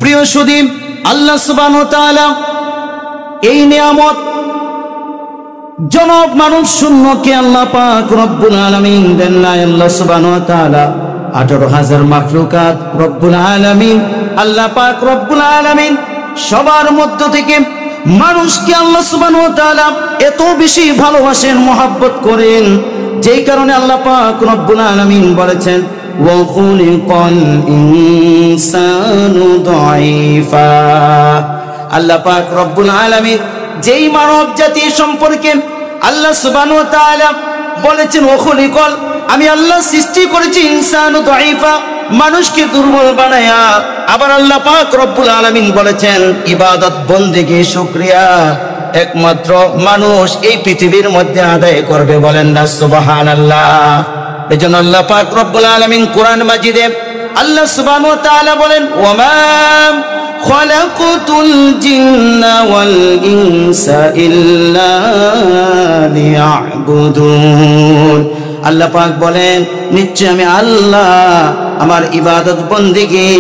প্রিয় সুধী, আল্লাহ সুবহানাহু ওয়া তাআলা এই নিয়ামত জনক মানব শূন্যকে আল্লাহ পাক রব্বুল আলামিন দেন নাই। আল্লাহ সুবহানাহু ওয়া তাআলা 18,000 মাখলুকাত রব্বুল আলামিন, আল্লাহ পাক রব্বুল আলামিন সবার মধ্য থেকে মানুষকে আল্লাহ সুবহানাহু ওয়া তাআলা এত বেশি ভালোবাসেন, মহব্বত করেন, যেই কারণে আল্লাহ পাক রব্বুল আলামিন বলেছেন ওয়া খুলিকাল ইনসানু দাঈফা। আল্লাহ পাক রব্বুল আলামিন যেই মানব জাতি সম্পর্কে আল্লাহ সুবহানাহু ওয়া তাআলা বলেছেন ওয়া খুলিকাল, আমি আল্লাহ সৃষ্টি করেছি ইনসানু দাঈফা, মানুষকে দুর্বল বানায়া। আবার আল্লাহ পাক রব্বুল আলামিন বলেছেন ইবাদত বন্দেগী শুকরিয়া একমাত্র মানুষ এই পৃথিবীর মধ্যে আদায় করবে, বলেন না সুবহানাল্লাহ। এজন্য আল্লাহ পাক রব্বুল আলামিন কোরআন মাজিদে আল্লাহ সুবহানাহু ওয়া তাআলা বলেন ওয়ামা খালাকুতুল জিন্না ওয়াল ইনসা ইল্লা লিয়াবুদুন। আল্লাহ পাক বলেন নিশ্চয় আমি আল্লাহ আমার ইবাদত বন্দেগী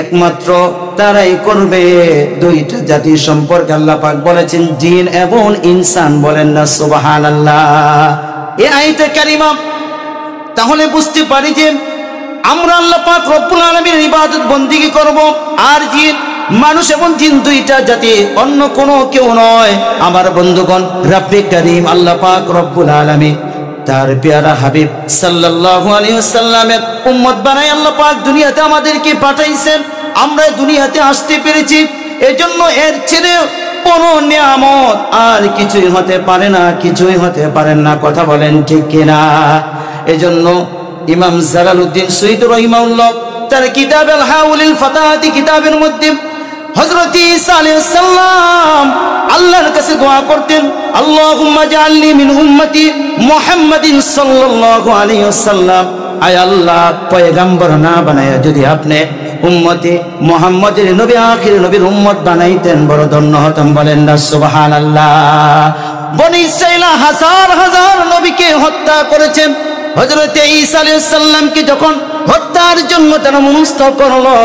একমাত্র তারাই করবে। দুইটা জাতি সম্পর্কে আল্লাহ পাক বলেছেন জিন এবং ইনসান, বলেন না সুবহানাল্লাহ। এই আয়াতে কারিমা তাহলে বুঝতে পারি যে আমরা আল্লাহ পাক রব্বুল আলামিনের ইবাদত বন্দেগী করব, আর জিন মানুষ এবং জিন দুইটা জাতি, অন্য কোনো কেউ নয়। আমার বন্ধুগণ, রব্বে কারীম আল্লাহ পাক রব্বুল আলামিন তার পেয়ারা হাবিব সাল্লাল্লাহু আলাইহি ওয়াসাল্লামের উম্মত বানাই আল্লাহ পাক দুনিয়াতে আমাদেরকে পাঠাইছেন। আমরা দুনিয়াতে আসতে পেরেছি, এজন্য এর ছেড়ে কোনো নিয়ামত আর কিছুই হতে পারে না, কিছুই হতে পারেন না। কথা বলেন ঠিক কিনা? এজন্য ইমাম জালালউদ্দিন সুয়ুতী রাহিমাহুল্লাহ তার কিতাব আল হাউলিল ফাতাহাতি কিতাবের মধ্যে হযরত ঈসা আলাইহিস সালাম আল্লাহর কাছে দোয়া করতেন আল্লাহুম্মা জাআলনি মিন উম্মতি মুহাম্মাদিন সাল্লাল্লাহু আলাইহি ওয়াসাল্লাম। আয় আল্লাহ, পয়গম্বর না বানায়া যদি আপনি উম্মতি মুহাম্মাদের নবী আখির নবীর উম্মত বানাইতেন বড় ধন্য হতাম, বলেন না সুবহানাল্লাহ। বনি ইসরাঈল হাজার হাজার নবীকে হত্যা করেছেন। হযরত ঈসা আলাইহিস সালামকে যখন হত্যার জন্য তারা মনস্থ করলো,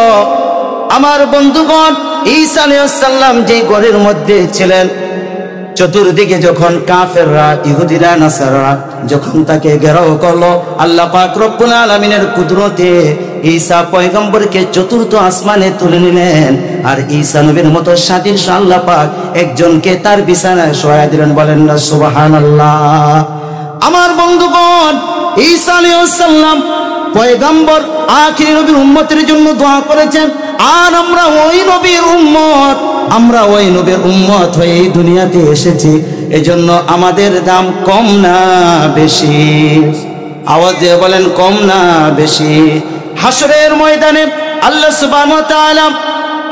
আমার বন্ধুগণ ঈসা আলাইহিস সালাম যে ঘরের মধ্যে ছিলেন, চতুর্দিকে যখন কাফেররা ইহুদিরা নাসারা যখন তাকে ঘেরাও করলো, আল্লাহ পাক রব্বুল আলামিনের কুদরতে ঈসা পয়গম্বরকে চতুর্থ আসমানে তুলে নিলেন। আর ঈসা নবীর মতো স্বাধীন আল্লাহ পাক একজনকে তার বিছানায় শোয়া দিলেন, বলেন না সুবহানাল্লাহ। আমার বন্ধুগণ, ঈসা আলাইহিস সালাম পয়গম্বর আখির নবীর উম্মতের জন্য দোয়া করেছেন, আর আমরা ওই নবীর উম্মত, আমরা ওই নবীর উম্মত হয়ে এই দুনিয়াতে এসেছি। এজন্য আমাদের দাম কম না বেশি? আওয়াজ দিয়ে বলেন কম না বেশি? হাসরের ময়দানে আল্লাহ সুবহানাহু ওয়া তাআলা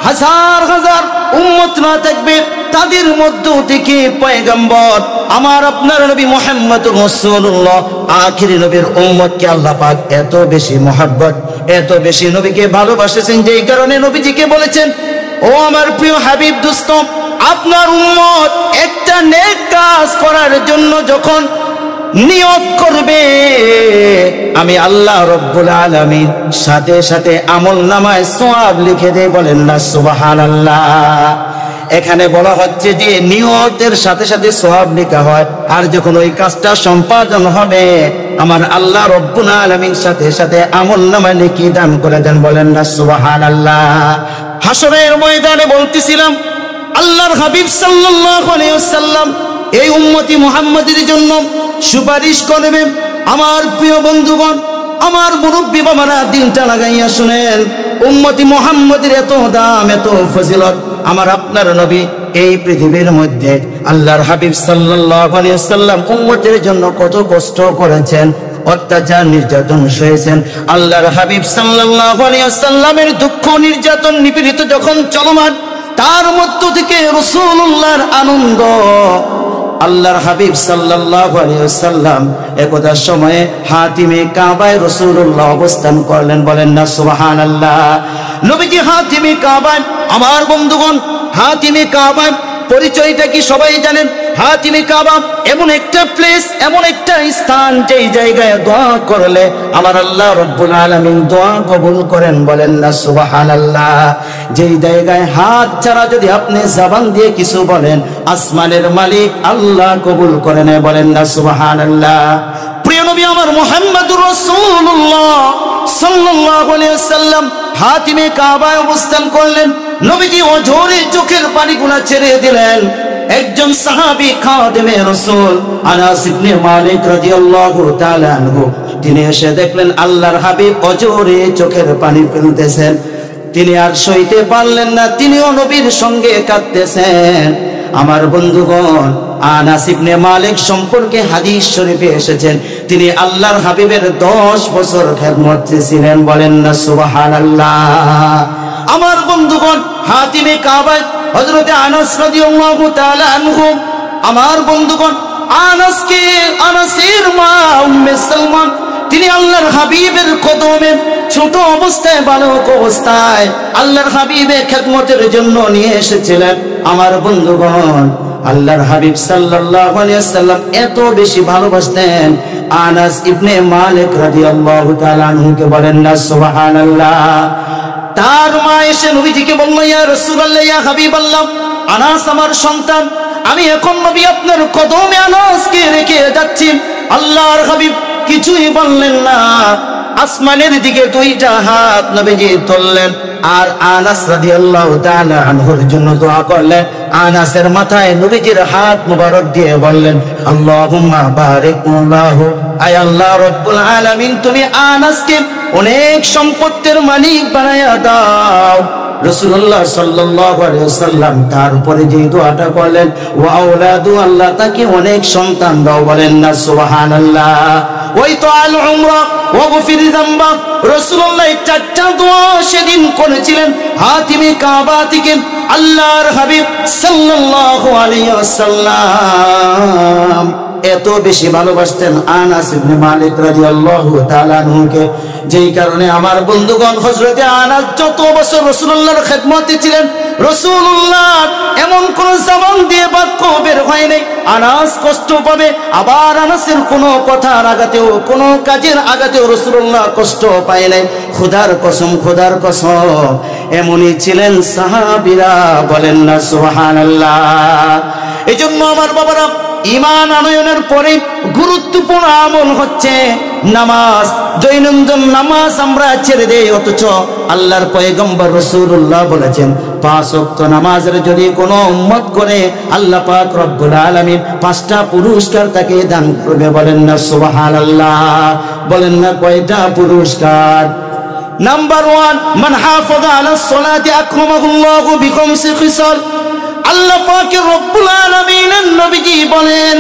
হাজার হাজার উম্মত না থাকবে, তাদের মধ্য থেকে পয়গম্বর আমার আপনার নবী মুহাম্মদুর রাসূলুল্লাহ আখির নবীর উম্মতকে আল্লাহ পাক এত বেশি মহব্বত, এত বেশি নবীকে ভালোবাসেছেন, যেই কারণে নবীজিকে বলেছেন ও আমার প্রিয় হাবিব দোস্ত, আপনার উম্মত একটা নেক কাজ করার জন্য যখন নিয়ত করবে, আমি আল্লাহ রব্বুল আলামিন সাথে সাথে আমলনামায় সওয়াব লিখে দেই, বলেন না সুবহানাল্লাহ। এখানে বলা হচ্ছে যে নিয়তের সাথে সাথে সওয়াব লেখা হয়, আর যখন ওই কাজটা সম্পাদন হবে আমার আল্লাহ রব্বুল আলামিন সাথে সাথে আমলনামায় লিখে দান করে দেন, বলেন না সুবহানাল্লাহ। হাসরের ময়দানে বলতেছিলাম আল্লাহর হাবিব সাল্লাল্লাহু আলাইহি ওয়াসাল্লাম এই উম্মতি মুহাম্মাদের জন্য সুপারিশ করবে। আমার প্রিয় বন্ধুগণ, আমার মুরব্বী বাবারা দিনটা লাগাইয়া শুনেন, উম্মতি মুহাম্মাদের এত দাম, এত ফজিলত। আমার আপনার নবী এই পৃথিবীর মধ্যে আল্লাহর হাবিব সাল্লাল্লাহু আলাইহি ওয়াসাল্লাম উম্মতের জন্য কত কষ্ট করেছেন, অত্যাচার নির্যাতন সয়েছেন। আল্লাহর হাবিব সাল্লাল্লাহু আলাইহি ওয়াসাল্লামের দুঃখ নির্যাতন নিপীড়িত যখন চলমান, তার মধ্য থেকে রাসূলুল্লাহর আনন্দ। আল্লাহর হাবিব সাল্লাল্লাহু আলাইহি ওয়াসাল্লাম একদা সময়ে হাতিমে কাবায় রাসূলুল্লাহ অবস্থান করলেন, বলেন না সুবহানাল্লাহ। নবীজি হাতিমে কাবায়, আমার বন্ধুগণ হাতিমে কাবায় পরিচয়টা কি সবাই জানেন? হাতিমে কাবা এমন একটা প্লেস, এমন একটা স্থান, যেই জায়গায় দোয়া করলে আমার আল্লাহ রব্বুল আলামিন দোয়া কবুল করেন। বলেন না সুবহানাল্লাহ। যেই জায়গায় হাত ছাড়া যদি আপনি জবান দিয়ে কিছু বলেন, আসমানের মালিক আল্লাহ কবুল করে নেয়। বলেন না সুবহানাল্লাহ। প্রিয় নবী আমার মুহাম্মদুর রাসূলুল্লাহ সাল্লাল্লাহু আলাইহি ওয়াসাল্লাম হাতিমে কাবায় অবস্থান করলেন। নবীজি অঝরে চোখের পানিগুলো ছেড়ে দিলেন। একজন সাহাবী খাদেমে রাসূল আনাস ইবনে মালিক রাদিয়াল্লাহু তাআলা আনহু, তিনি এসে দেখলেন আল্লাহর হাবিব অঝরে চোখের পানি ফেলতেছেন। তিনি আর সইতে পারলেন না, তিনিও নবীর সঙ্গে কাঁদতেছেন। আমার বন্ধুগণ, আনাস ইবনে মালিক সম্পর্কে হাদিস শরীফে এসেছেন, তিনি আল্লাহর হাবিবের 10 বছর খেদমত ছিলেন। বলেন না সুবহানাল্লাহ। আমার বন্ধুগণ, হাতিমে কাবায় হযরতে আনাস রাদিয়াল্লাহু তাআলা আনহু, আমার বন্ধুগণ, আনাসের মা উম্মে সালমান, তিনি আল্লাহর হাবিবের কদমে ছোট অবস্থায়, বালক অবস্থায় আল্লাহর হাবিবের খেদমতের জন্য নিয়ে এসেছিলেন। আমার বন্ধুগণ, আল্লাহর হাবিব সাল্লাল্লাহু আলাইহি ওয়াসাল্লাম এত বেশি ভালোবাসতেন আনাস ইবনে মালিক রাদিয়াল্লাহু তাআলা আনহুকে। বলেন না সুবহানাল্লাহ। তার মা এসে নবীজিকে বলল, ইয়া রাসূলুল্লাহ, ইয়া হাবিবাল্লাহ, আনাস আমার সন্তান, আমি এখন নবী আপনার কদমে আনাসকে রেখে যাচ্ছি। আল্লাহর হাবিব কিছুই বললেন না, আসমানের দিকে দুইটা হাত নবীজি তুললেন আর আনাস রাদিয়াল্লাহু তাআলা আনহুর জন্য দোয়া করলেন। আনাসের মাথায় নবীজির হাত মুবারক দিয়ে বললেন, আল্লাহুম্মা বারিক লাহু, আয় আল্লাহ রব্বুল আলামিন, তুমি আনাসকে অনেক সম্পত্তির মালিক বানায়া দাও। রাসূলুল্লাহ সাল্লাল্লাহু আলাইহি ওয়াসাল্লাম তার উপরে যে দোয়াটা করলেন, ওয়া আওলাদু, আল্লাহ তাকে অনেক সন্তান দাও। বলেন না সুবহানাল্লাহ। ওই তো আল উমরা ওয়া গফির যামবা, রাসূলুল্লাহ চারটা দোয়া সেদিন করেছিলেন হাতিমে কাবা থেকে। আল্লাহর হাবিব সাল্লাল্লাহু আলাইহি ওয়াসাল্লাম এত বেশি ভালোবাসতেন আনাস ইবনে মালিক রাদিয়াল্লাহু তাআলা আনহুকে, যেই কারণে আমার বন্ধুগণ, হযরতে আনাস যত বছর রাসূলুল্লাহর খেদমতে ছিলেন, রাসূলুল্লাহ এমন কোন জবান দিয়ে বাক্য বের হয় নাই আনাস কষ্ট পাবে। আবার আনাসের কোনো কথার আঘাতেও, কোনো কাজের আঘাতেও রাসূলুল্লাহ কষ্ট পায় নাই। খোদার কসম, খোদার কসম, এমনই ছিলেন সাহাবীরা। বলেন না সুবহানাল্লাহ। এজন্য আমার বাবারা, ঈমান আনয়নের পরে গুরুত্বপূর্ণ আমল হচ্ছে নামাজ। দৈনন্দিন নামাজ আমরা ছেড়ে দেই, অথচ আল্লাহর পয়গম্বর রাসূলুল্লাহ বলেছেন 5 ওয়াক্ত নামাজের যদি কোনো উম্মত করে, আল্লাহ পাক রব্বুল আলামিন 5টা পুরস্কার তাকে দান করবে। বলেন না সুবহানাল্লাহ। বলেন না কয়টা পুরস্কার? নাম্বার 1, মান হাফাযা আলাস সালাতি আকরামাহুল্লাহু বিখামসি খিসাল। আল্লাহ পাকের রব্বুল আলামিনের নবীজি বলেন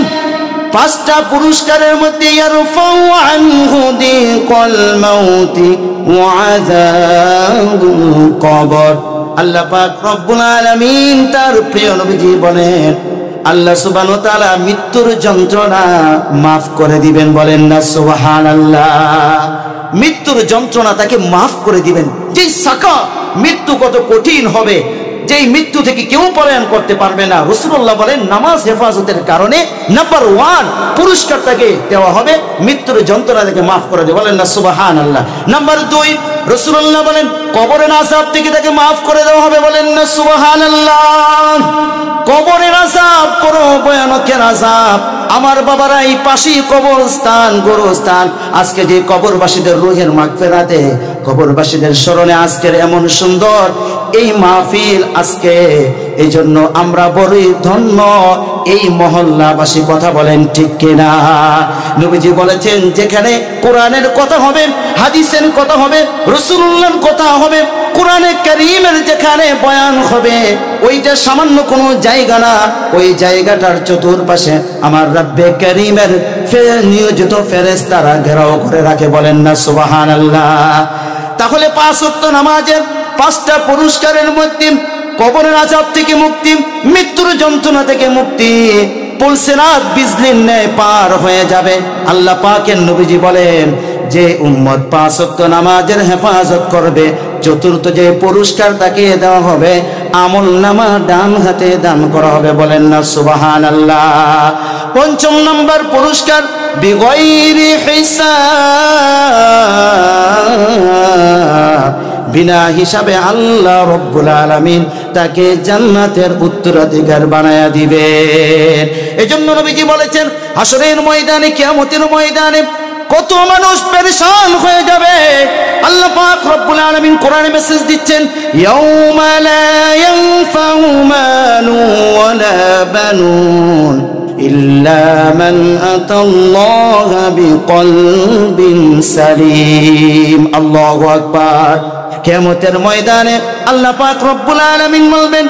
5টা পুরস্কারের মধ্যে, ইয়ারফাউ আনহু দিকাল মাউতি ওয়া আযাবুল কবর। আল্লাহ পাক রব্বুল আলামিন তার প্রিয় নবীজি বলেন, আল্লাহ সুবহানাহু ওয়া তাআলা মৃত্যুর যন্ত্রণা মাফ করে দিবেন। বলেন না সুবহানাল্লাহ। মৃত্যুর যন্ত্রণা তাকে মাফ করে দিবেন। যেই সাকা মৃত্যু কত কঠিন হবে, যেই মৃত্যু থেকে কেউ পলায়ন করতে পারবে না, রাসূলুল্লাহ বলেন নামাজ হেফাজতের কারণে নাম্বার 1 পুরস্কার তাকে দেওয়া হবে, মৃত্যুর যন্ত্রণা তাকে মাফ করে দেবে। বলেন না সুবহানাল্লাহ। নাম্বার 2, রাসূলুল্লাহ বলেন কবরের আযাব থেকে তাকে মাফ করে দেওয়া হবে। বলেন না সুবহানাল্লাহ। কবরের আযাব বড় ভয়ানকের আযাব। আমার বাবারা, এই পাশেই কবরস্থান, গোরস্থান। আজকে যে কবরবাসীদের রূহের মাগফিরাতে, কবরবাসীদের স্মরণে আজকের এমন সুন্দর এই মাহফিল আজকে, এই জন্য আমরা বড়ই ধন্য এই মহল্লাবাসী। কথা বলেন ঠিক কিনা? নবীজি বলেছেন যেখানে কোরআনের কথা হবে, হাদিসের কথা হবে, রাসূলুল্লাহর কথা হবে, কোরআনে কারীমের যেখানে বয়ান হবে, ওইটা সামান্য কোনো জায়গা না, ওই জায়গাটার চতুর্পাশে আমার রব্বে কারীমের নিয়োজিত ফেরেশতারা ঘেরাও করে রাখে। বলেন না সুবহানাল্লাহ। তাহলে 5 ওয়াক্ত নামাজের 5টা পুরস্কারের মধ্যে কবরের আযাব থেকে মুক্তি, মৃত্যুর যন্ত্রণা থেকে মুক্তি, পুলসিরাত বিজলির ন্যায় পার হয়ে যাবে। আল্লাহ পাকের নবীজি বলেন যে উম্মত 5 ওয়াক্ত নামাজের হেফাজত করবে, চতুর্থ যে পুরস্কার তাকে দেওয়া হবে, আমলনামা ডান হাতে দান করা হবে, বলেন না সুবহানাল্লাহ। পঞ্চম নাম্বার পুরস্কার বিগয়রি হিসাব, বিনা হিসাবে আল্লাহ রব্বুল আলামিন তাকে জান্নাতের উত্তরাধিকার বানায়া দিবেন। এজন্য নবীজি বলেছেন হাসরের ময়দানে, কিয়ামতের ময়দানে কত মানুষ পেরেশান হয়ে যাবে। আল্লাহ পাক রব্বুল আলামিন কোরআনে মেসেজ দিচ্ছেন, ইয়াউমা লা ইয়ানফাউ মালু ওয়ালা বানুন ইল্লা মান আতাল্লাহা বিকলবিন সালিম। আল্লাহু আকবার। কিয়ামতের ময়দানে আল্লাহ পাক রব্বুল আলামিন বলবেন,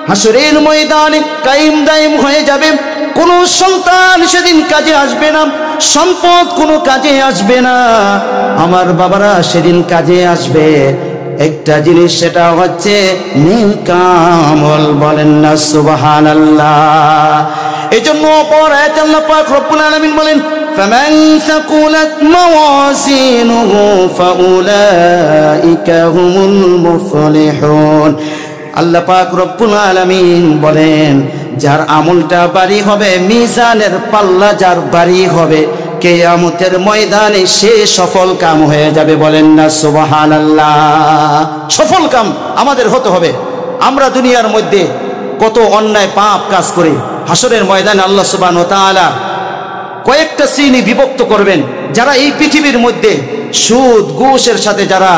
হাসরের ময়দানে কায়েম দায়েম হয়ে যাবে, কোন সন্তান সেদিন কাজে আসবে না, সম্পদ কোনো কাজে আসবে না। আমার বাবারা সেদিন কাজে আসবে একটা জিনিস, সেটা হচ্ছে নেক আমল, বলেন না সুবহানাল্লাহ। এজন্য অপর আয়াতে আল্লাহ পাক রব্বুল আলামিন বলেন, ফামান সাকুলাত মাওয়াজিনুহু ফাউলাইকা হুমুল মুফলিহুন। আল্লাহ পাক রব্বুল আলামিন বলেন, যার আমলটা ভারী হবে, মিজানের পাল্লা যার ভারী হবে, কিয়ামতের ময়দানে সে সফল কাম হয়ে যাবে, বলেন না সুবহানাল্লাহ। সফল কাম আমাদের হতে হবে। আমরা দুনিয়ার মধ্যে কত অন্যায় পাপ কাজ করি, হাসরের ময়দানে আল্লাহ সুবহানাহু ওয়া তাআলা কয়েকটা শ্রেণী বিভক্ত করবেন। যারা এই পৃথিবীর মধ্যে সুদ ঘুষের সাথে যারা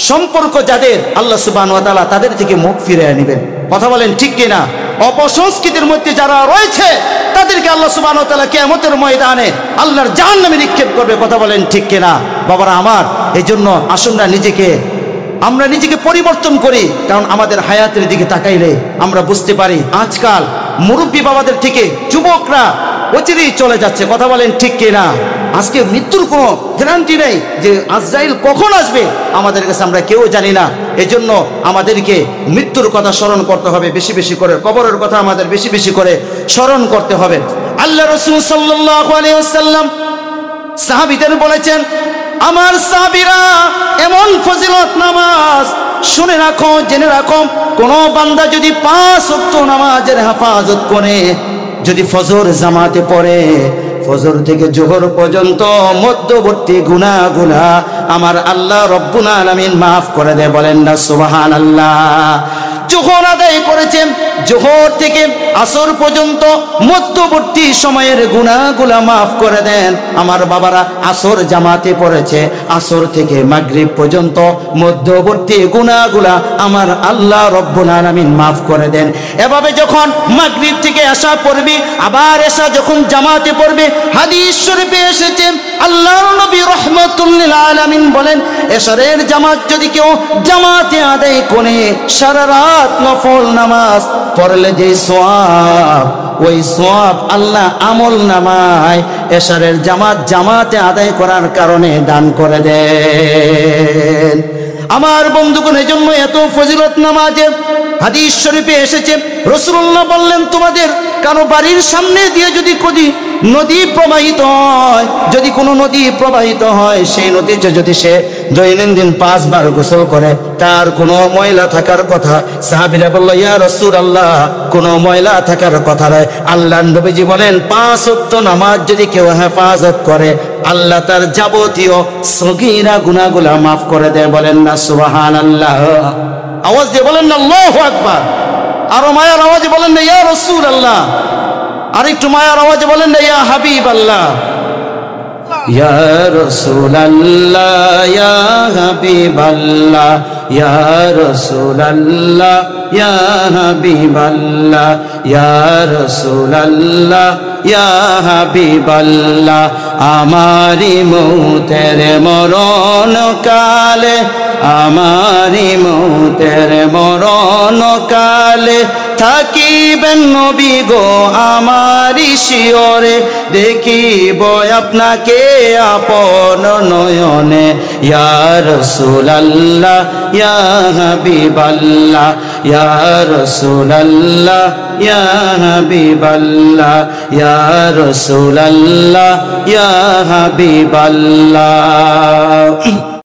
সম্পর্ক, যাদের আল্লাহ সুবহানাহু ওয়া তাআলা তাদের থেকে মুখ ফিরিয়ে নেবেন, কথা বলেন ঠিক কিনা। অপসংস্কৃতির মধ্যে যারা রয়েছে তাদেরকে আল্লাহ সুবহানাহু ওয়া তাআলা কিয়ামতের ময়দানে আল্লাহর জাহান্নামে নিক্ষেপ করবে, কথা বলেন ঠিক কিনা। বাবারা আমার, এই জন্য আসুন না আমরা নিজেকে পরিবর্তন করি। কারণ আমাদের হায়াতের দিকে তাকাইলে আমরা বুঝতে পারি আজকাল মুরব্বী বাবাদের থেকে যুবকরা অচিরেই চলে যাচ্ছে, কথা বলেন ঠিক কিনা। আজকে মৃত্যুর কোনো গ্যারান্টি নেই যে আজরাইল কখন আসবে, আমাদের কাছে আমরা কেউ জানি না। এজন্য আমাদেরকে মৃত্যুর কথা স্মরণ করতে হবে বেশি বেশি করে, কবরের কথা আমাদের বেশি বেশি করে স্মরণ করতে হবে। আল্লাহ রাসূল সাল্লাল্লাহু আলাইহি ওয়াসাল্লাম সাহাবীদের বলেছেন, আমার সাহাবীরা এমন ফজিলত নামাজ, শুনে রাখো, জেনে রাখো, কোন বান্দা যদি 5 ওয়াক্ত নামাজের হেফাজত করে, যদি ফজর জামাতে পড়ে, ফজর থেকে জোহর পর্যন্ত মধ্যবর্তী গুনাহগুলো আমার আল্লাহ রব্বুল আলামিন মাফ করে দেয়, বলেন না সুবহানাল্লাহ। জোহর আদায় করেছেন, জোহর থেকে আসর পর্যন্ত মধ্যবর্তী সময়ের গুনাহগুলো মাফ করে দেন। আমার বাবারা আসর জামাতে পড়েছে, আসর থেকে মাগরিব পর্যন্ত মধ্যবর্তী গুনাহগুলো আমার আল্লাহ রব্বুল আলামিন মাফ করে দেন। এভাবে যখন মাগরিব থেকে এশা পড়বে, আবার এশা যখন জামাতে পড়বে, হাদিস শরীফে এসেছে আল্লাহর নবী রাহমাতুল লিল আলামিন বলেন, এশারের জামাত যদি কেউ জামাতে আদায় করে, সারা রাত নফল নামাজ পড়লে যে সওয়াব, ওই সওয়াব আল্লাহ আমল নামায় এশারের জামাতে আদায় করার কারণে দান করে দেন। আমার বন্ধুগণ, এজন্য এত ফজিলত নামাজের। হাদিস শরীফে এসেছে রাসূলুল্লাহ বললেন, তোমাদের কারো বাড়ির সামনে দিয়ে যদি নদী প্রবাহিত হয়, যদি কোনো নদী প্রবাহিত হয়, সেই নদীতে যদি সে দৈনন্দিন 5 বার গোসল করে, তার কোনো ময়লা থাকার কথা। সাহাবীরা বলল, ইয়া রাসূলুল্লাহ, কোনো ময়লা থাকার কথা নয়। আল্লাহর নবীজি বলেন, 5 ওয়াক্ত নামাজ যদি কেউ হেফাজত করে, আল্লাহ তার যাবতীয় সগীরা গুনাহগুলো মাফ করে দেয়, বলেন না সুবহানাল্লাহ। আওয়াজ দিয়ে বলেন না আল্লাহু আকবার। আরো মায়ার আওয়াজে বলেন না ইয়া রাসূলুল্লাহ। আরেকটু মায়ার আওয়াজে বলেন না ইয়া হাবিবাল্লাহ। ইয়া রাসূলুল্লাহ, ইয়া হাবিবাল্লাহ, ইয়া রাসূলুল্লাহ, ইয়া হাবিবাল্লাহ, ইয়া রাসূলুল্লাহ, ইয়া হাবিবাল্লাহ। আমারি মৌতের মরণ কালে, আমারি মৌতের মরণ কালে থাকিবেন নবী গো আমারি শিয়রে, দেখিব আপনাকে আপন নয়নে। ইয়া রাসূলুল্লাহ, ইয়া হাবিবাল্লাহ, ইয়া রাসূলুল্লাহ, ইয়া হাবিবাল্লাহ, ইয়া রাসূলুল্লাহ, ইয়া হাবিবাল্লাহ।